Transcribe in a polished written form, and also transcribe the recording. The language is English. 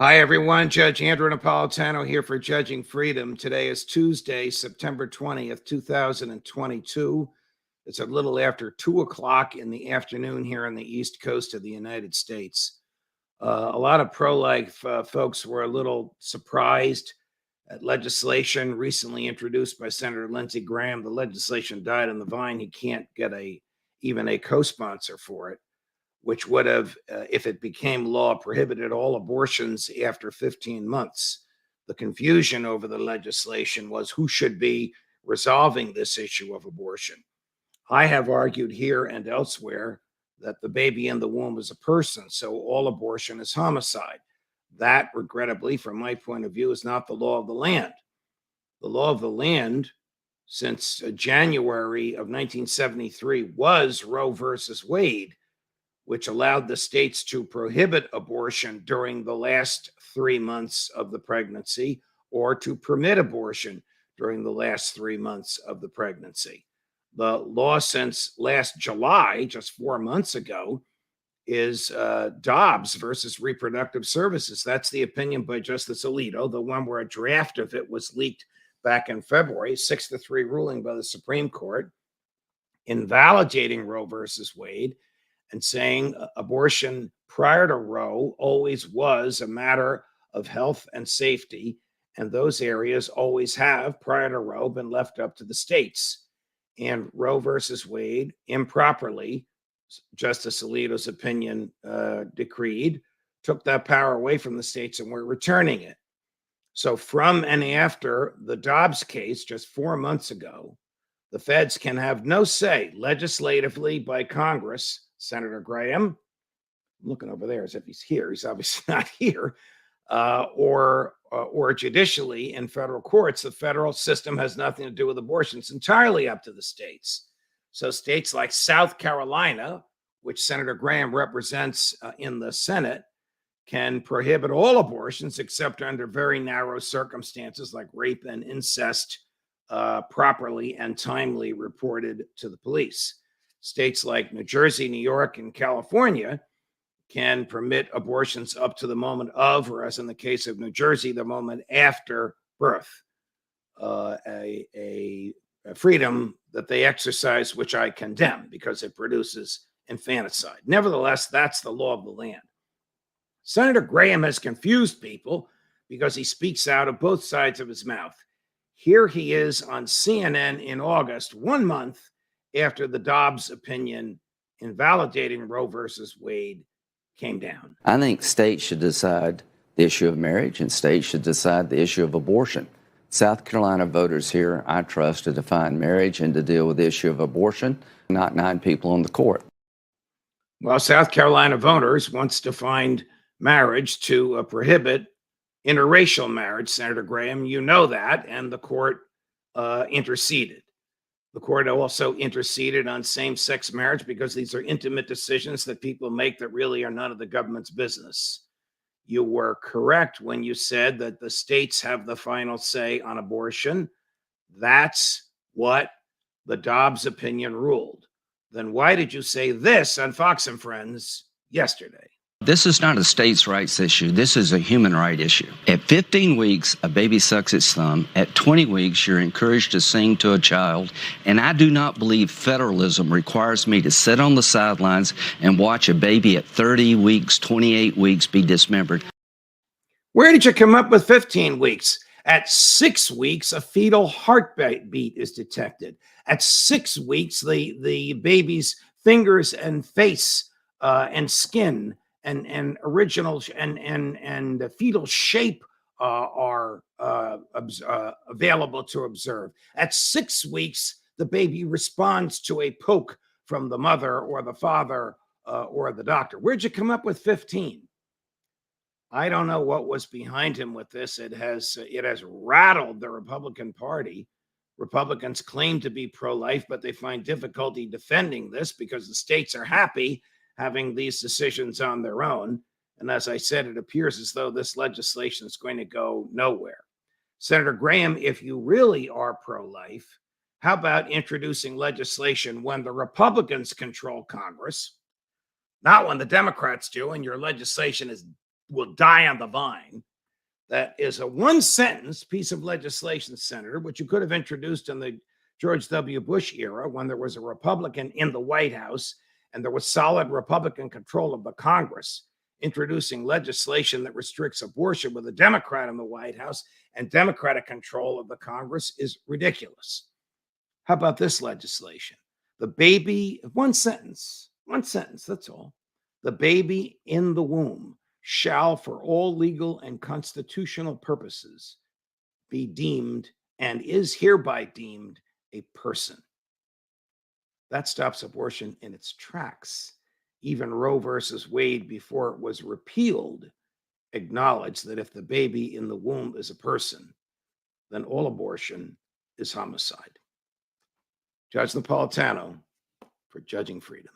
Hi, everyone. Judge Andrew Napolitano here for Judging Freedom. Today is Tuesday, September 20th, 2022. It's a little after 2 o'clock in the afternoon here on the East Coast of the United States. A lot of pro-life folks were a little surprised at legislation recently introduced by Senator Lindsey Graham. The legislation died on the vine. He can't get even a co-sponsor for it, which would have, if it became law, prohibited all abortions after 15 months. The confusion over the legislation was who should be resolving this issue of abortion. I have argued here and elsewhere that the baby in the womb is a person, so all abortion is homicide. That, regrettably, from my point of view, is not the law of the land. The law of the land, since January of 1973, was Roe versus Wade, which allowed the states to prohibit abortion during the last 3 months of the pregnancy or to permit abortion during the last 3 months of the pregnancy. The law since last July, just 4 months ago, is Dobbs versus Reproductive Services. That's the opinion by Justice Alito, the one where a draft of it was leaked back in February, 6-3 ruling by the Supreme Court, invalidating Roe versus Wade and saying abortion prior to Roe always was a matter of health and safety, and those areas always have, prior to Roe, been left up to the states. And Roe versus Wade, improperly, Justice Alito's opinion decreed, took that power away from the states, and we're returning it. So from and after the Dobbs case just 4 months ago, the feds can have no say legislatively by Congress. Senator Graham, I'm looking over there as if he's here. He's obviously not here. Or judicially in federal courts. The federal system has nothing to do with abortion. It's entirely up to the states. So states like South Carolina, which Senator Graham represents in the Senate, can prohibit all abortions except under very narrow circumstances like rape and incest, properly and timely reported to the police. States like New Jersey, New York, and California can permit abortions up to the moment of, or as in the case of New Jersey, the moment after birth, a freedom that they exercise, which I condemn because it produces infanticide. Nevertheless, that's the law of the land. Senator Graham has confused people because he speaks out of both sides of his mouth. Here he is on CNN in August, 1 month after the Dobbs opinion invalidating Roe versus Wade came down. I think states should decide the issue of marriage and states should decide the issue of abortion. South Carolina voters here, I trust, to define marriage and to deal with the issue of abortion, not 9 people on the court. Well, South Carolina voters once defined marriage to prohibit interracial marriage, Senator Graham. You know that, and the court interceded. The court also interceded on same-sex marriage because these are intimate decisions that people make that really are none of the government's business. You were correct when you said that the states have the final say on abortion. That's what the Dobbs opinion ruled. Then why did you say this on Fox and Friends yesterday? This is not a states' rights issue. This is a human right issue. At 15 weeks, a baby sucks its thumb. At 20 weeks, you're encouraged to sing to a child. And I do not believe federalism requires me to sit on the sidelines and watch a baby at 30 weeks, 28 weeks be dismembered. Where did you come up with 15 weeks? At 6 weeks, a fetal heartbeat is detected. At 6 weeks, the baby's fingers and face and skin and original and fetal shape are available to observe. At 6 weeks, the baby responds to a poke from the mother or the father or the doctor. Where'd you come up with 15? I don't know what was behind him with this. It has rattled the Republican Party. Republicans claim to be pro-life, but they find difficulty defending this because the states are happy having these decisions on their own. And as I said, it appears as though this legislation is going to go nowhere. Senator Graham, if you really are pro-life, how about introducing legislation when the Republicans control Congress, not when the Democrats do, and your legislation is will die on the vine. That is a one-sentence piece of legislation, Senator, which you could have introduced in the George W. Bush era when there was a Republican in the White House and there was solid Republican control of the Congress. Introducing legislation that restricts abortion with a Democrat in the White House and Democratic control of the Congress is ridiculous. How about this legislation? The baby, one sentence, that's all. The baby in the womb shall, for all legal and constitutional purposes, be deemed and is hereby deemed a person. That stops abortion in its tracks. Even Roe versus Wade, before it was repealed, acknowledged that if the baby in the womb is a person, then all abortion is homicide. Judge Napolitano for Judging Freedom.